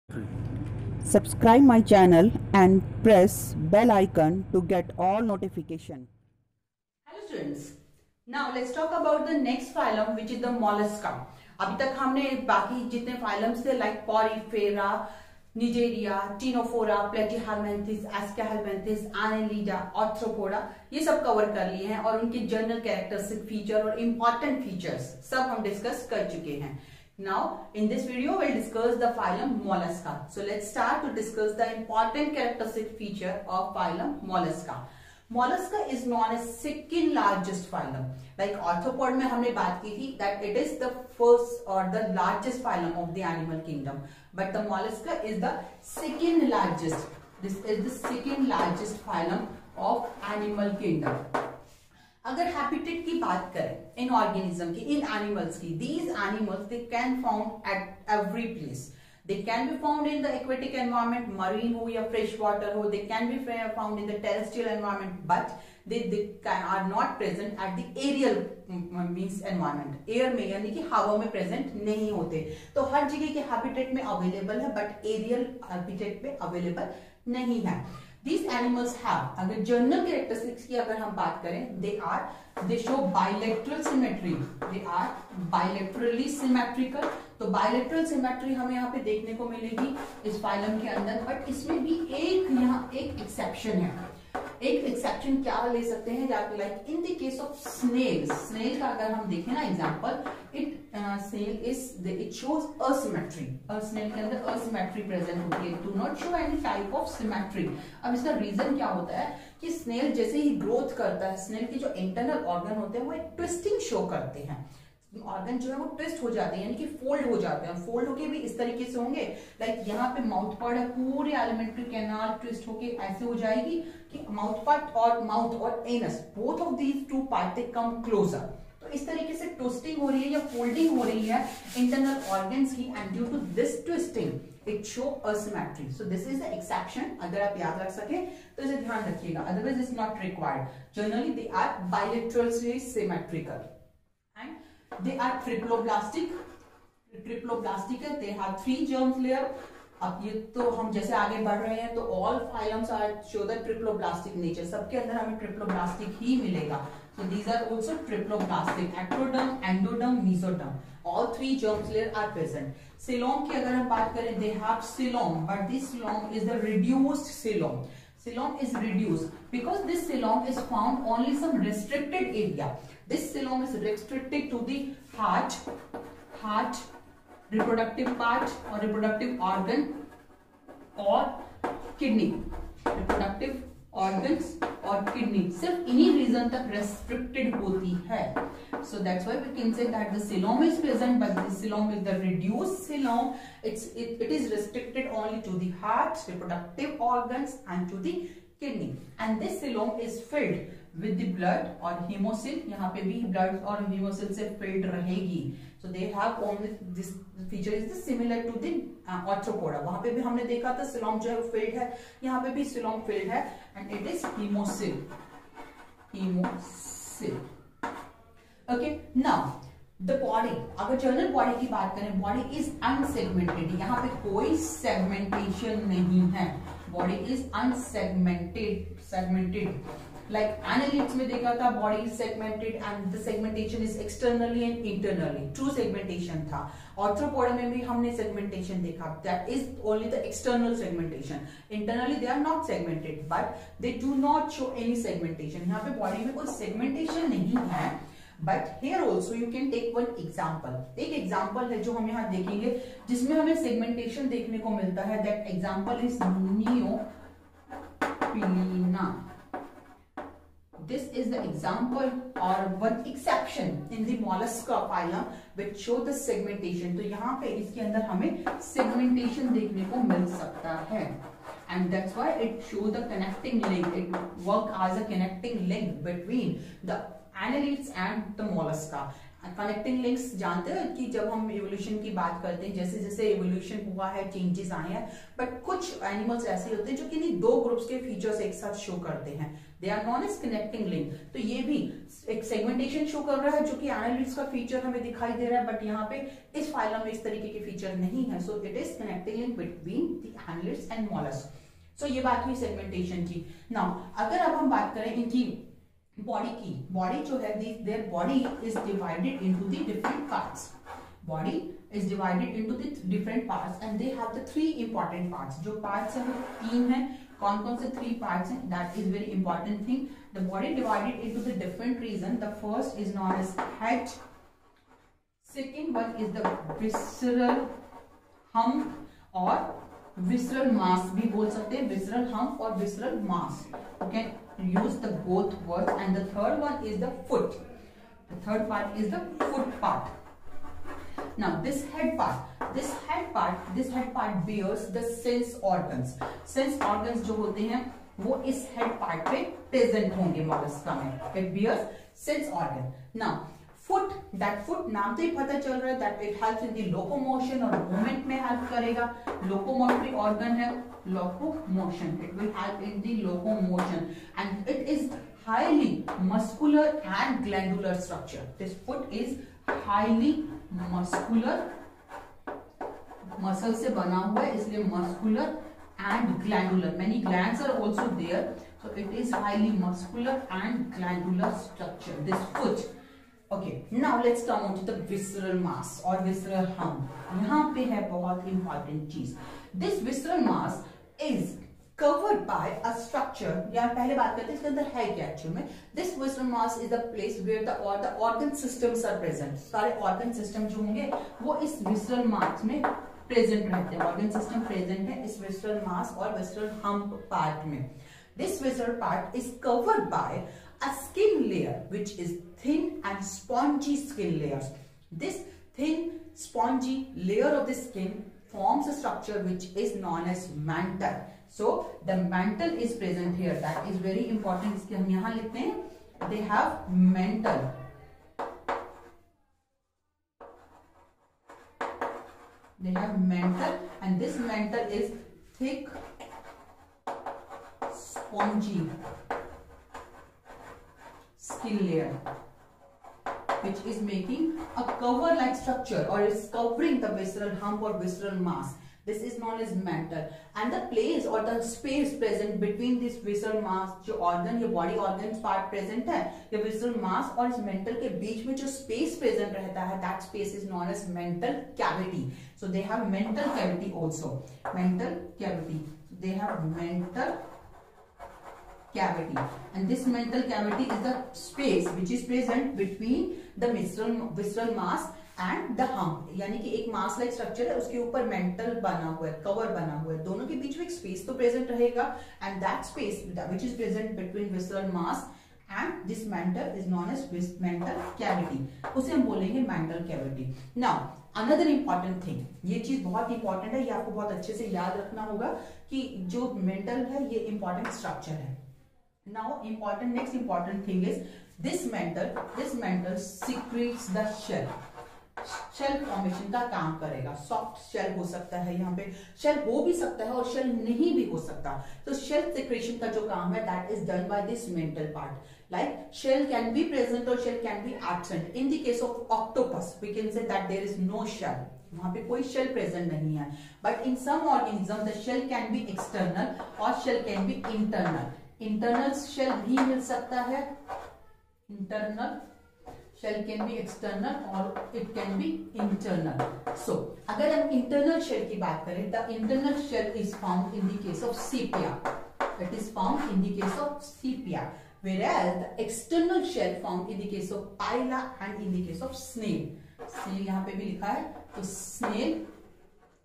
Subscribe my channel and press bell icon to get all notification. Hello students. Now let's talk about the next phylum which is the mollusca. अभी तक हमने बाकी जितने phylums थे like Porifera, Nigeria, Ctenophora, Platyhelminthes, Ascahelminthes, Annelida, Arthropoda ये सब cover कर लिए हैं और उनके जनरल कैरेक्टरिस्टिक फीचर और इम्पोर्टेंट फीचर्स सब हम डिस्कस कर चुके हैं. Now in this video we'll discuss the phylum Mollusca. So let's start to discuss the important characteristic feature of phylum Mollusca. Mollusca is known as second largest phylum. Like arthropod में हमने बात की थी that it is the first or the largest phylum of the animal kingdom, but the Mollusca is the second largest. This is the second largest phylum of animal kingdom. अगर habitat की बात करें इन ऑर्गेनिज्म की, इन animals की, these animals they can found at every place. They can be found in the aquatic environment, marine हो या फ्रेश वाटर हो. They can be found in the terrestrial environment, but they are not present at the aerial means environment. Air में यानी कि हवा में present नहीं होते. तो हर जगह के हैबिटेट में अवेलेबल है बट एरियल हैबिटेट में अवेलेबल नहीं है. These animals have, अगर जनरल कैरेक्टरिस्टिक्स की अगर हम बात करें, they show bilateral symmetry. They are bilaterally symmetrical. तो bilateral symmetry हमें यहाँ पे देखने को मिलेगी इस फाइलम के अंदर, बट इसमें भी यहाँ एक एक्सेप्शन है. एक एक्सेप्शन क्या ले सकते हैं, like in the case of snail का अगर हम देखें ना example, it shows asymmetry. Snail के अंदर असिमेट्री प्रेजेंट होती है, do not show any type of symmetry. अब इसका रीजन क्या होता है कि स्नेल जैसे ही ग्रोथ करता है, स्नेल के जो इंटरनल ऑर्गन होते हैं वो एक ट्विस्टिंग शो करते हैं. ऑर्गन जो है वो ट्विस्ट हो जाते हैं यानी कि फोल्ड हो जाते हैं. फोल्ड होके भी इस तरीके से होंगे, लाइक यहाँ पे माउथ पार्ट है, पूरे एलिमेंट्री कैनाल ट्विस्ट होके ऐसे हो जाएगी कि माउथ पार्ट और anus, both of these two part they come closer. तो इस तरीके से ट्विस्टिंग हो रही है या फोल्डिंग हो रही है इंटरनल ऑर्गन्स की, and due to this twisting it show asymmetry. So this is the exception. अगर आप याद रख सके तो इसे ध्यान रखिएगा, otherwise is not required. Generally they are bilaterally symmetrical and they are triploblastic है. they have 3 germ layer. अब ये तो हम जैसे आगे बढ़ रहे हैं तो all phylums are show the triploblastic nature. सबके अंदर हमें triploblastic ही मिलेगा. so these are also triploblastic, ectoderm, endoderm, mesoderm. all 3 germ layer are present. coelom की अगर हम बात करें, they have coelom, but this coelom is the reduced coelom. Coelom is reduced because this coelom is found only some restricted area. This coelom is restricted to the heart, reproductive part or reproductive organ, or kidney. Reproductive organs or kidney सिर्फ इन्हीं reason तक restricted होती है. So that's why we can say that the coelom is present, but the coelom is the reduced coelom. It is restricted only to the heart, reproductive organs, and to the kidney. And this coelom is filled with the blood or hemosyl. यहाँ पे भी blood और hemosyl से filled रहेगी. So they have only this feature is similar to the arthropoda. वहाँ पे भी हमने देखा था coelom जो है filled है, यहाँ पे भी coelom filled है, and it is hemosyl. Okay, now the body. अगर जनरल बॉडी की बात करें, बॉडी इज अनसेगमेंटेड. यहाँ पे कोई सेगमेंटेशन नहीं है. Body is segmented. Like annelids में देखा था, body is segmented and the segmentation is externally and internally. True segmentation था. Arthropoda में भी हमने segmentation देखा. That is only the external segmentation. Internally they are not segmented, but they do not show any segmentation. यहाँ पे body में कोई segmentation नहीं है. But here also you can take one example. एक example है जो हम यहाँ देखेंगे जिसमें हमें segmentation देखने को मिलता है. That example is Neopilina. This is the example or one exception in the mollusca phylum which show the segmentation. तो यहाँ पे इसके अंदर हमें segmentation देखने को मिल सकता है, and that's why it show the connecting link. It work as a connecting link between the annelids and the mollusca. Connecting links जानते हो कि जब हम एवोल्यूशन की बात करते हैं, जैसे जैसे एवोल्यूशन हुआ है, चेंजेस आए हैं, बट कुछ एनिमल्स ऐसे होते हैं जो कि दो ग्रुप्स के फीचर्स एक साथ शो करते हैं, they are known as connecting link. तो ये भी एक सेगमेंटेशन शो कर रहा है जो कि एनालिड्स का फीचर हमें दिखाई दे रहा है, बट यहाँ पे इस फाइलम में इस तरीके के फीचर नहीं है। So it is connecting link between the annelids and mollusc. So ये बात हुई सेगमेंटेशन की। नाउ अगर अब हम बात करें इनकी बॉडी की, बॉडी जो है their body is divided into the different parts, body is divided into the different parts and they have the 3 important parts. जो पार्ट्स हैं वो 3 हैं। कौन कौन से 3 पार्ट्स हैं? That is very important thing. The body divided into the different region. The first is known as head, second one is the visceral hump और visceral mass भी बोल सकते हैं, विसरल हम्प और visceral mass. Okay, use the both words, and the third one is the foot. The third part is the foot part. Now this head part bears the sense organs. Sense organs जो होते हैं वो इस head part पे present होंगे mollusca में. It bears sense organ. Now foot, that foot नाम से ही पता चल रहा है that it helps in the locomotion और movement में help करेगा. Locomotory organ है, locomotion. It will help in the locomotion and it is highly muscular and glandular structure. This foot is highly muscular, muscle से बना हुआ है इसलिए muscular and glandular. Many glands are also there, so it is highly muscular and glandular structure. This foot. Okay, now let's come on to the visceral mass or visceral hump. यहाँ पे है बहुत important चीज. This visceral mass is covered by a structure. यार पहले बात करते हैं इसके अंदर है क्या एक्चुअल में. This visceral mass is the place where the organ systems are present. सारे organ system जो होंगे वो इस visceral mass में present रहते हैं. Organ system present है इस visceral mass और visceral hump part में. This visceral part is covered by a skin layer which is thin and spongy skin layers. This thin spongy layer of the skin forms a structure which is known as mantle. So the mantle is present here. That is very important. इसके हम यहाँ लिखते हैं. They have mantle. They have mantle and this mantle is thick, spongy skin layer which is making a cover like structure or is covering the visceral hump or visceral mass. This is known as mantle and the place or the space present between this visceral mass, जो organ या body organs part present है या visceral mass और इस mantle के बीच में जो space present रहता है, that space is known as mantle cavity. So they have mantle cavity also. Mantle cavity. They have mantle cavity and this mantle cavity is the space which is present between the visceral mass and the hump. यानी कि एक मास like structure है उसके ऊपर mental बना हुआ है, cover बना हुआ है, दोनों के बीच में एक स्पेस तो प्रेजेंट रहेगा and that space which is present between visceral mass and this mantle is known as mantle cavity. उसे हम बोलेंगे mantle cavity. Now another important thing, ये चीज बहुत इंपॉर्टेंट है, ये आपको बहुत अच्छे से याद रखना होगा कि जो मेंटल है ये इंपॉर्टेंट स्ट्रक्चर है. Now next important thing is this mantle secretes the shell. Shell formation का काम करेगा. सॉफ्ट शेल हो सकता है, यहाँ पे शेल हो भी सकता है और शेल नहीं भी हो सकता. तो शेल सिक्रेशन का जो काम है that is done by this mantle part. Like shell can be present और shell can be absent. In the case of octopus we can say that there is no shell, वहां पे कोई shell present नहीं है. But in some organism the shell can be external और shell can be internal. Internal shell भी मिल सकता है, internal shell can be external और it can be internal. So अगर हम इंटरनल शेल की बात करें, the internal shell is found in the case of sepia. It is found in the case of sepia, whereas the external shell found in the case of Pila and in the case of snail. Snail यहाँ पे भी लिखा है, तो snail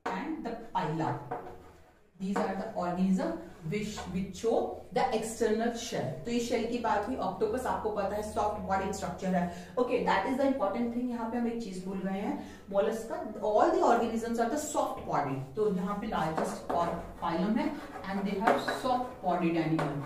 and the Pila. These are the organisms which show the external shell. तो ये shell की बात हुई. ऑक्टोपस आपको पता है सॉफ्ट बॉडी स्ट्रक्चर है. Okay, that is the important thing. यहाँ पे हम एक चीज भूल गए हैं. Mollusca all the organisms are the soft body. तो यहाँ पे लार्जेस्ट फाइलम है and they have soft bodied animal.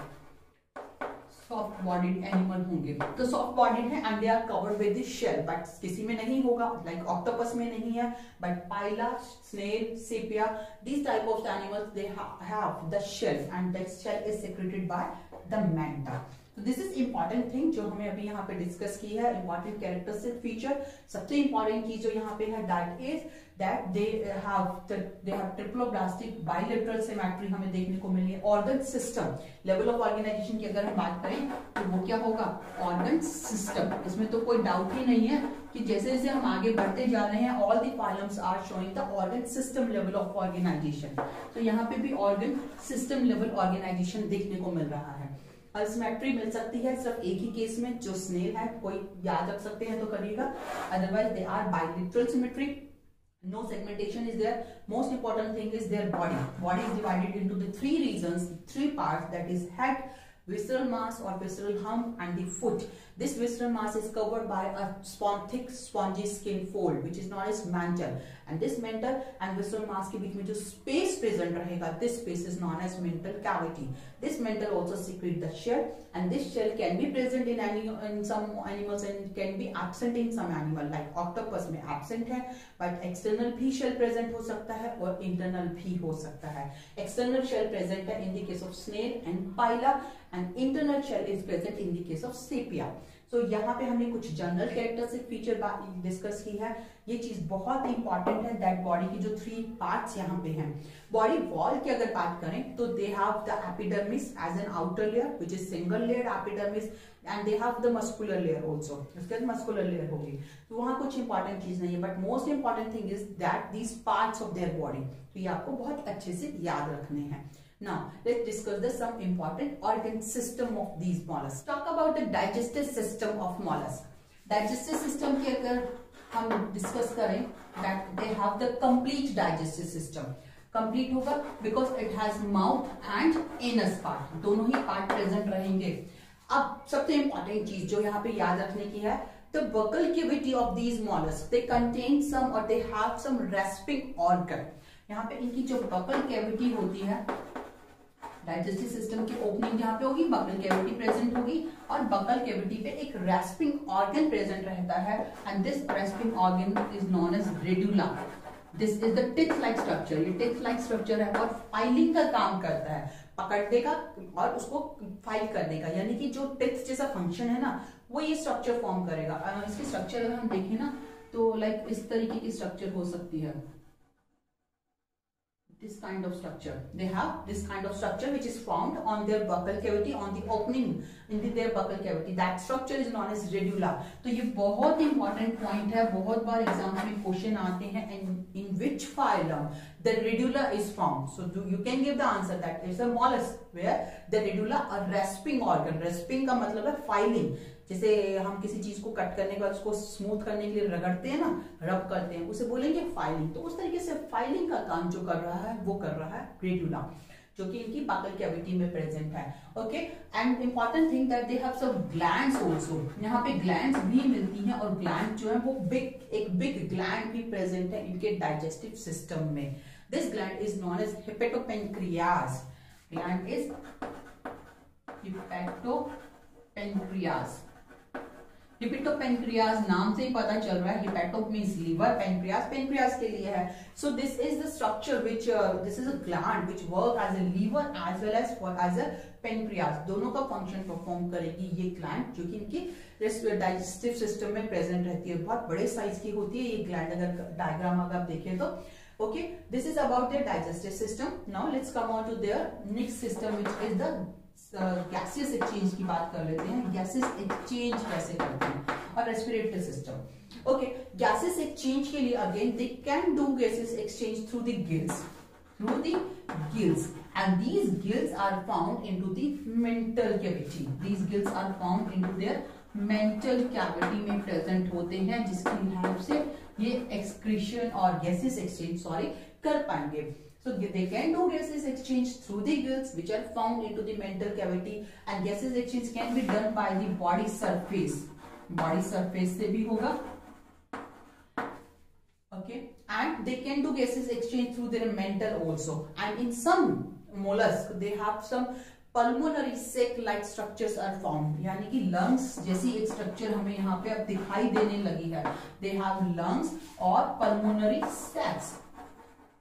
Soft bodied animal होंगे, तो सॉफ्ट बॉडीड है and they are covered with the shell, but किसी में नहीं होगा, लाइक ऑक्टोपस में नहीं है, but pila, snail, sepia, these type of animals they have the shell and that shell is secreted by the manta. तो this is important thing जो हमें अभी यहाँ पे डिस्कस की है, इंपॉर्टेंट कैरेक्टरिस्टिक फीचर। सबसे इंपॉर्टेंट चीज जो यहाँ पे है that is that they have triploblastic bilateral symmetry हमें देखने को मिली है। Organ system, level of organization की अगर हम बात करें तो वो क्या होगा, ऑर्गन सिस्टम। इसमें तो कोई डाउट ही नहीं है कि जैसे जैसे हम आगे बढ़ते जा रहे हैं all the phylums are showing the organ system level of organization. तो यहाँ पे भी ऑर्गन सिस्टम लेवल ऑर्गेनाइजेशन देखने को मिल रहा है। सिमेट्री मिल सकती है सिर्फ एक ही केस में, जो स्नेल है, कोई याद रख सकते हैं तो करिएगा, otherwise they are bilateral symmetry, no segmentation is there. Most important thing is their body. Body is divided into the three regions, three parts, that is head, visceral mass or visceral hump, and the foot. This visceral mass is covered by a thick spongy skin fold which is known as mantle, and this mantle and visceral mass के बीच में जो space present रहेगा, this space is known as mental cavity. This mantle also secrete the shell, and this shell can be present in some animals and can be absent in some animal, like octopus में absent है, but external भी shell present हो सकता है और internal भी हो सकता है। External shell present है in the case of snail and pila, and internal shell is present in the case of sepia. So यहाँ पे हमने कुछ जनरल कैरेक्टरिस्टिक फीचर डिस्कस की है। ये चीज बहुत इंपॉर्टेंट है दैट बॉडी की जो थ्री पार्ट्स यहाँ पे हैं। बॉडी वॉल की अगर बात करें तो they have the epidermis as an outer layer which is single layer epidermis, and they have the muscular layer also, उसके बाद मस्कुलर लेयर होगी। तो वहां कुछ इंपॉर्टेंट चीज नहीं है, but most important thing is that these parts of their body, तो ये आपको बहुत अच्छे से याद रखने हैं। Now let's discuss some important organ system of these mollusks. Talk about the digestive system of mollusk. Digestive system की अगर हम discuss करें that they have the complete digestive system. Complete होगा because it has mouth and anus part. दोनों ही part present रहेंगे। अब सबसे important चीज जो यहाँ पे याद रखने की है, the buccal cavity of these mollusks, they contain some or they have some rasping organ. यहाँ पे इनकी जो buccal cavity होती है, डाइजेस्टिव सिस्टम की ओपनिंग जहां पे होगी बकल कैविटी प्रेजेंट होगी, और बकल कैविटी पे एक रेस्पिंग ऑर्गन प्रेजेंट रहता है, and this rasping organ is known as radula. This is the teeth like structure, ये टिथ लाइक स्ट्रक्चर है और फाइलिंग का काम करता है, पकड़ने का और उसको फाइल करने का, यानी कि जो टिथ जैसा फंक्शन है ना वो ये स्ट्रक्चर फॉर्म करेगा। इसकी स्ट्रक्चर अगर हम देखें ना तो लाइक इस तरीके की स्ट्रक्चर हो सकती है, this kind of structure. They have this kind of structure which is formed on their buccal cavity, on the opening in their buccal cavity. That structure is known as radula. तो ये बहुत important point है, बहुत बार exam में question आते हैं, and in which phylum the radula is formed. So you can give the answer that it's a mollusk where the radula a rasping organ. Rasping का मतलब है filing. जैसे हम किसी चीज को कट करने के बाद उसको स्मूथ करने के लिए रगड़ते हैं ना, रब करते हैं, उसे बोलेंगे फाइलिंग। तो उस तरीके से फाइलिंग का काम जो कर रहा है वो कर रहा है रेड्यूला, जो कि इनकी बकल कैविटी में प्रेजेंट है। Okay, and important thing that they have some glands also. यहाँ पे ग्लैंड्स भी मिलती हैं, और ग्लैंड जो है वो एक बिग ग्लैंड भी प्रेजेंट है इनके डाइजेस्टिव सिस्टम में। This gland is known as hepatopancreas. Gland is hepatopancreas. Hepatopancreas नाम से ही पता चल रहा है, hepato means liver, pancreas pancreas के लिए है। So this is the structure which this is a gland which work as a liver as well as a pancreas, दोनों का फंक्शन परफॉर्म करेगी ये ग्लैंड, जो कि इनकी डाइजेस्टिव सिस्टम में प्रेजेंट रहती है। बहुत बड़े साइज की होती है ये ग्लैंड, अगर डायग्राम अगर आप देखें तो। Okay, this is about their digestive system. Now let's come on to their next system which is the gaseous exchange की बात कर लेते हैं। गैसेस एक्सचेंज कैसे करते हैं, और respiratory system. Okay, gases exchange के लिए again they can do gases exchange through the gills, and these gills are found into the mental cavity. These gills are found into their mental cavity में present होते हैं, जिसकी help से ये excretion और gases exchange कर पाएंगे। So they can do gases exchange through the gills which are found into the mental cavity, and gases exchange can be done by the body surface. Body surface से भी होगा। Okay, and they can do gases exchange through their mental also, and in some mollusks they have some pulmonary sac like structures are found, यानी कि lungs जैसी एक structure हमें यहाँ पे अब दिखाई देने लगी है। दे हैव लंग्स और pulmonary सैक्स,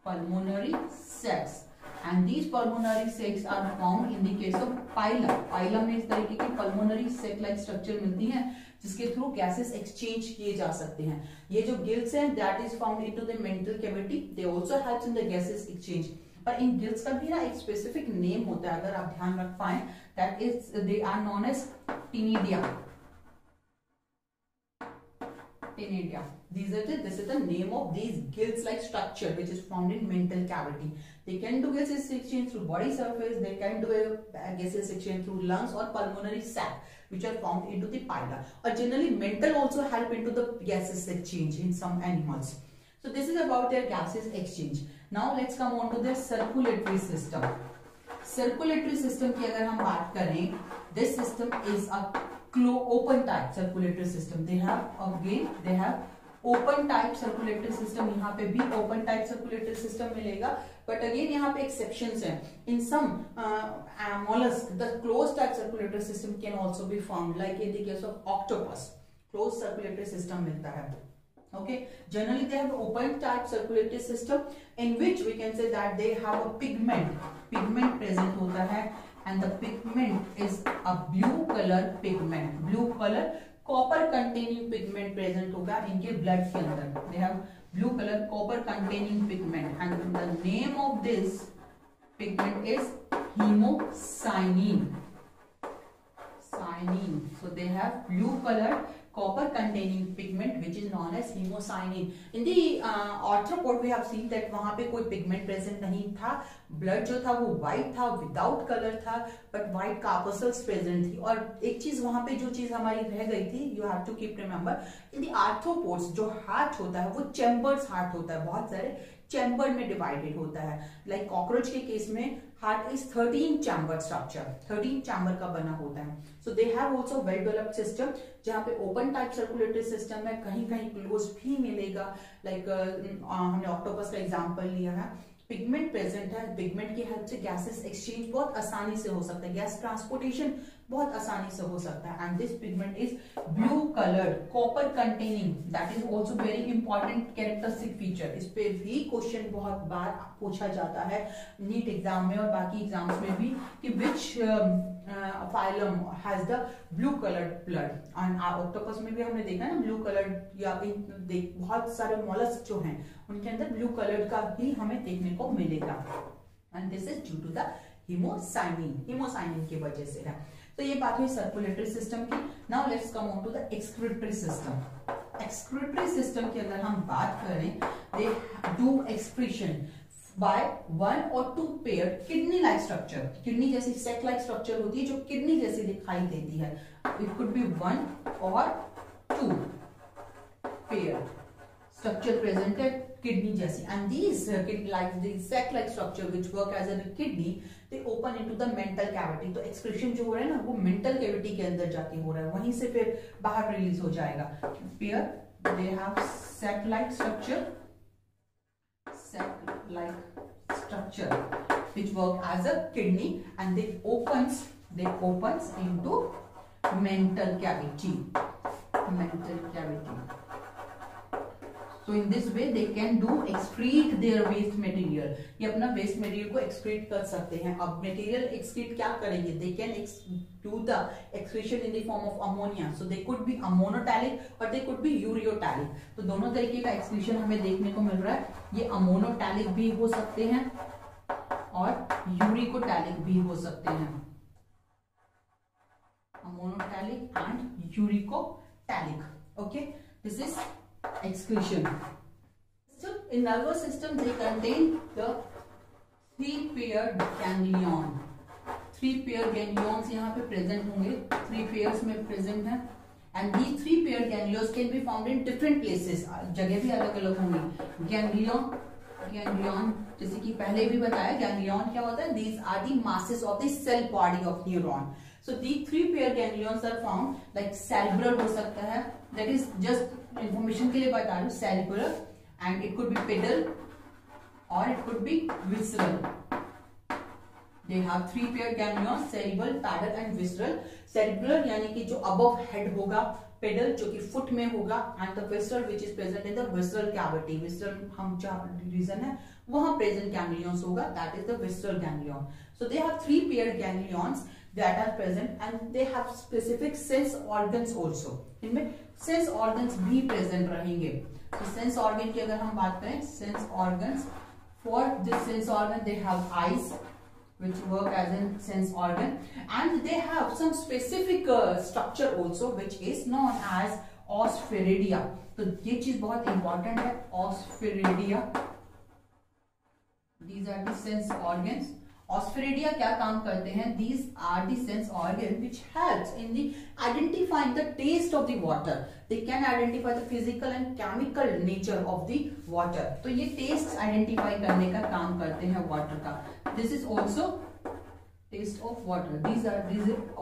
pulmonary sacs, and these pulmonary sacs are found in the case of phylum. phylum में इस तरीके की pulmonary sac like structure मिलती हैं जिसके थ्रू गैसेस एक्सचेंज किए जा सकते हैं। ये जो गिल्स हैं that is found into the mental cavity, they also helps in the gases exchange। पर इन गिल्स का भी ना एक स्पेसिफिक नेम होता है, अगर आप ध्यान रख पाए, that is they are known as tenidia। Tenidia. This is the name of these gills-like structure which is found in mental cavity. They can do gases exchange through body surface. They can do a gases exchange through lungs or pulmonary sac, which are found into the pila. Or generally, mental also help into the gases exchange in some animals. So this is about their gases exchange. Now let's come on to their circulatory system. Circulatory system की अगर हम बात करें, this system is a open type circulatory system. They have open type circulatory system. यहाँ पे भी open type circulatory system मिलेगा, but again यहाँ पे exceptions हैं. In some mollusks, the closed type circulatory system can also be found, like in the case of octopus, closed circulatory system मिलता है. Okay, generally they have open type circulatory system in which we can say that they have a pigment present होता है, and the pigment is a blue color pigment, blue color copper containing pigment present होगा इनके blood के अंदर. They have blue color copper containing pigment, and the name of this pigment is hemocyanin. So they have blue color copper containing pigment which is known as hemocyanin. In the arthropod we have seen that वहाँ पे कोई pigment present नहीं था, blood जो था वो white था, without color था, but white corpuscles present थी. और एक चीज वहाँ पे जो चीज हमारी रह गई थी, you have to keep remember, in the arthropods जो heart होता है वो chambers heart होता है, बहुत सारे चैम्बर में डिवाइडेड होता है. लाइक कॉकरोच के केस में heart is 13 chamber structure, 13 chamber का बना होता है. So they have also well developed system जहाँ पे ओपन टाइप सर्कुलेटरी सिस्टम है, कहीं कहीं क्लोज भी मिलेगा. लाइक हमने ऑक्टोपस का एग्जांपल लिया है. पिगमेंट प्रेजेंट है, पिगमेंट की हेल्प से गैसेस एक्सचेंज बहुत आसानी से हो सकता है, गैस ट्रांसपोर्टेशन बहुत आसानी से हो सकता है. And this pigment is blue coloured copper containing, that is also very important characteristic feature. इस पे भी क्वेश्चन बहुत बार पूछा जाता है नीट एग्जाम में और बाकी एग्जाम्स में भी कि which phylum has the blue coloured blood. And octopus में भी हमने देखा ना ब्लू कलर्ड, या बहुत सारे मॉलस्क जो हैं उनके अंदर ब्लू कलर्ड का ही हमें देखने को मिलेगा. And this is due to the haemocyanin की वजह से है. तो ये बात हुई सर्कुलेटरी सिस्टम की. Now let's come on to the excretory system. Excretory system की अगर हम बात करें, they do excretion by 1 or 2 pair kidney like structure. Kidney जैसी सेक लाइक स्ट्रक्चर होती है जो किडनी जैसी दिखाई देती है. It could be 1 or 2 pair structure presented kidney जैसी. And these sac like structure which work as a kidney, they open into the mental cavity. तो excretion जो हो रहा है ना वो mental cavity के अंदर जाके हो रहा है, वहीं से फिर बाहर रिलीज हो जाएगा. Here they have sac like structure which work as a kidney, and they opens into mental cavity. So in this way they can do excrete their waste material. ये अपना waste material को excrete कर सकते हैं. अब material excrete क्या करेंगे? They can do the excretion in the form of ammonia. So they could be ammonotalic or they could be ureotalic. तो दोनों तरीके का excretion हमें देखने को मिल रहा है. ये ammonotalic भी हो सकते हैं और ureotalic भी हो सकते हैं. Ammonotalic and ureotalic. Okay, this is excretion. So in nervous system they contain the 3-paired ganglion. 3-paired ganglions यहाँ पे present होंगे, 3 pairs में present हैं. And these 3-paired ganglions can be found in different places. जगह भी अलग अलग होंगी. Ganglion जैसे कि पहले भी बताया, ganglion क्या होता है? These are the masses of the cell body of neuron. So these 3-paired ganglions are found like cerebral हो सकता है. That is just information के लिए बता रही हूँ, cerebral, and it could be pedal or it could be visceral. They have 3 paired ganglions, cerebral, pedal and visceral. Cerebral यानी कि जो above head होगा, pedal जो कि foot में होगा, and the visceral which is present in the visceral cavity. Visceral हम जहाँ region है वहाँ present ganglions होगा, that is the visceral ganglion. So they have 3 paired ganglions that are present and they have specific sense organs also. इनमें sense organs भी present रहेंगे. So sense organ की अगर हम बात करें, sense organs, for this sense organ they have eyes which work as a sense organ, and they have some specific structure also which is known as osphiria. तो ये चीज बहुत important है, osphiria. These are the sense organs. Osphiria क्या काम करते हैं? These are the sense organ which helps in the identifying the taste of the water. They can identify the physical and chemical nature of the water. तो ये taste identify करने का काम करते हैं water का. This is also taste of water. These are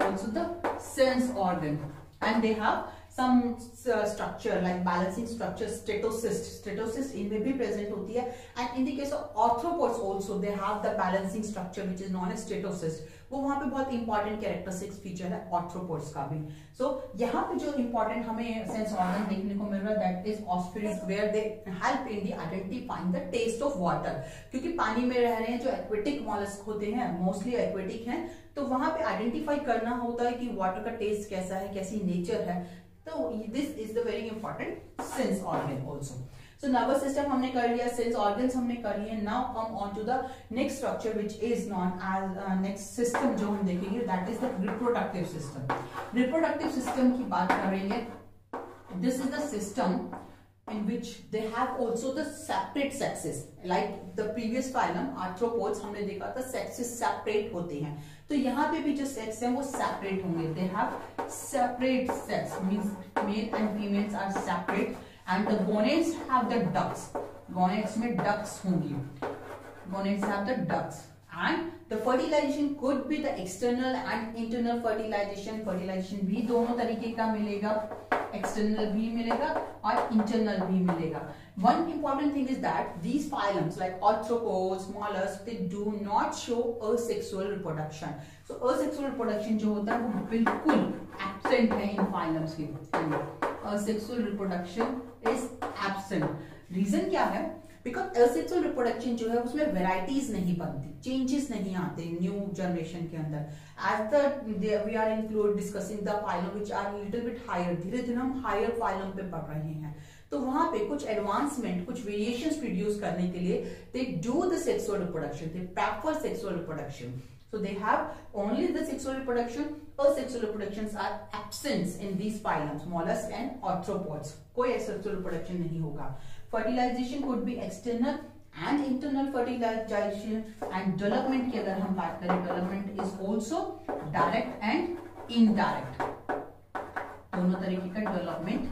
also the sense organ, and they have some structure like balancing structure, stetocyst. Stetocyst इनमें भी present होती है, and in the case of arthropods also they have the balancing structure which is known as stetocyst. वो वहाँ पे बहुत important characteristic feature है arthropods का भी. So यहाँ पे जो important हमें sense organ देखने को मिल रहा है, that is osphiria, where they help in the identifying the taste of water. क्योंकि पानी में रह रहे हैं, जो aquatic mollusk होते हैं, mostly aquatic हैं, तो वहाँ पे identify करना होता है कि water का taste कैसा है, कैसी nature है. तो this is the very important sense organ also. So nervous system हमने कर लिया, sense organs हमने कर लिए. Now come on to the next structure which is known as next system जो हम देखेंगे, that is the reproductive system. Reproductive system की बात करेंगे. This is the system in which they have also the separate sexes. Like the previous phylum arthropods हमने देखा था sexes separate होते हैं. तो यहाँ पे भी जो sex हैं वो separate होंगे. They have separate sex, means male and females are separate, and the gonads have the ducts. Gonads में ducts होंगी. Gonads have the ducts, and the fertilization could be the external and internal fertilization. Fertilization भी दोनों तरीके का मिलेगा, external भी मिलेगा और internal भी मिलेगा. One important thing is that these phylums like arthropods, mollusks, they do not show asexual reproduction. So asexual reproduction जो होता है वो बिल्कुल absent है इन phylums के. Asexual reproduction is absent. Reason क्या है? Because asexual reproduction जो है उसमें varieties नहीं बनती, changes नहीं आते new generation के अंदर. As we are discussing the phylum which are little bit higher, धीरे धीरे हम higher phylum पे बढ़ रहे हैं, तो वहां पे कुछ advancement, कुछ variations produce करने के लिए they do the sexual reproduction, they prefer sexual reproduction. So they have only the sexual reproduction. Asexual reproductions are absent in these phylums, mollusks and arthropods. कोई asexual reproduction नहीं होगा. Fertilization could be external and internal fertilization, and development की अगर हम बात करें, development is also direct and indirect. दोनों तरीके का development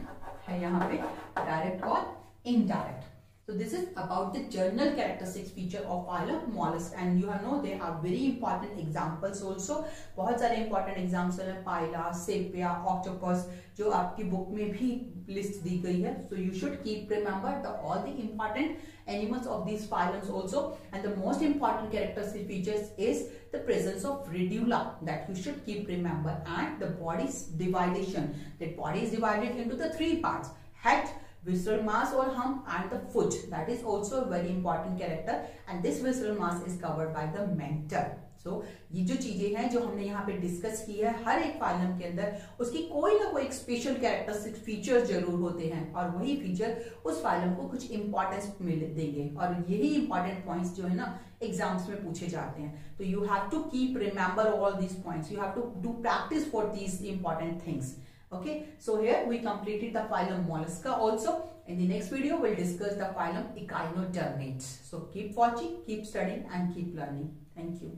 है यहाँ पे, direct और indirect. So this is about the general characteristics feature of phylum mollusk, and you know they have very important examples also. बहुत सारे important examples हैं, Phyla, Sepia, Octopus, जो आपकी बुक में भी list दी गई है. So you should keep remember all the important animals of these phylums also, and the most important characteristic features is the presence of radula that you should keep remember, and the body's dividation. That body is divided into the 3 parts: head, visceral mass or hump, and the foot. That is also a very important character, and this visceral mass is covered by the mentor. So ये जो चीजें हैं जो हमने यहाँ पे discuss की है, हर एक फाइलम के अंदर उसकी कोई ना कोई एक स्पेशल कैरेक्टरिस्टिक फीचर जरूर होते हैं, और वही फीचर उस फाइलम को कुछ इंपॉर्टेंस देंगे, और यही इंपॉर्टेंट पॉइंट्स जो है ना एग्जाम्स में पूछे जाते हैं. तो you have to keep remember all these points, you have to do practice for these important things. Okay, so here we completed the phylum Mollusca also. In the next video, we'll discuss the phylum Echinodermates. So keep watching, keep studying, and keep learning. Thank you.